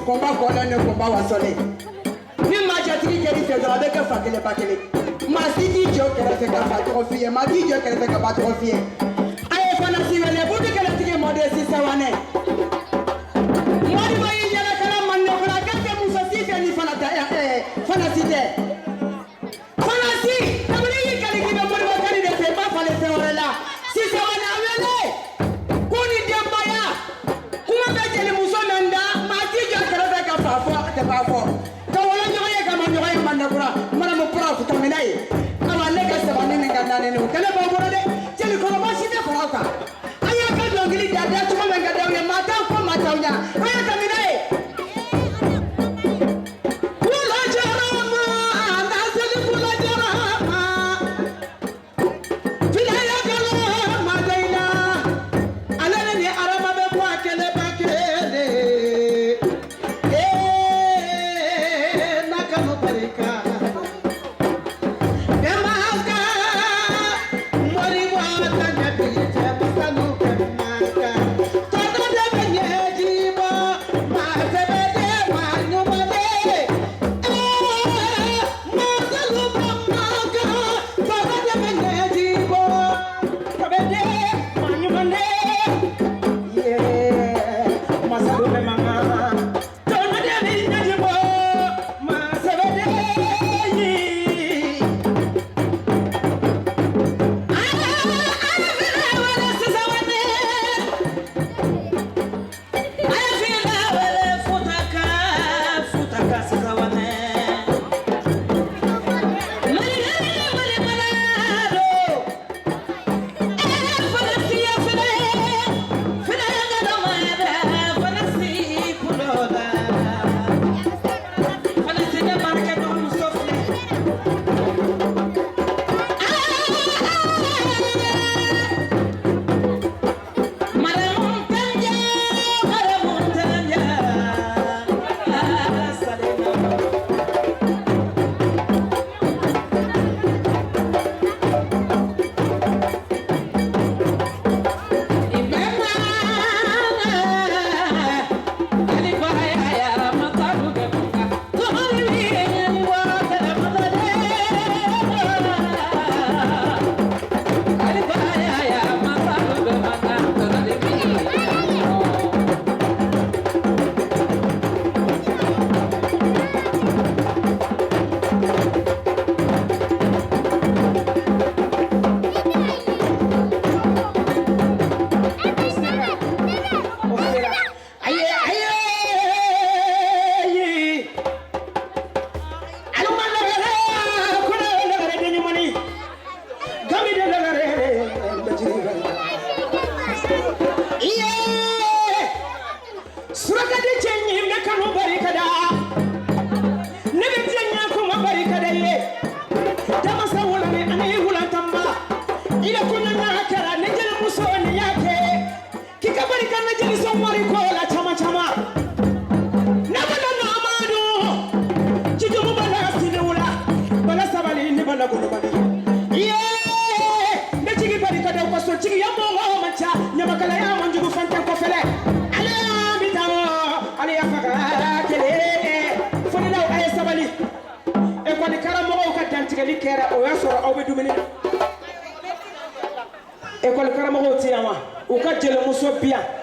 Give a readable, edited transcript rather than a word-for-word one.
Combat colonne combat wasole. Ni majatri keri fait dans avec fakele pakele. Ma sidi jo kere fait ka patrofie, ma di jo kere fait ka patrofie. Aye fana siwele budu kere tige mode si sawane. Mari bayi yala kala manne kala kake muso si fe ni fana ta fana side. Fana si, kamani yi kali kibe mori wakani de fe ba fale fe orela. Si sawane awele. Kuni dembaya. Kuma bejele muso nanda. Bafo ka wala nyoye ka manyoye mandakura mana mo prof taminai kala lega sabane ngana nenu kala babura de jeli ko ba site ko ka aya ka dongili dada tuma menga dawe mata ko mataunya aya taminai kula jarama nazali kula jarama filaya kala madaina alana ni arama be kwa kele bakele École Karamago Tiama, au cas de le Mousso Pia.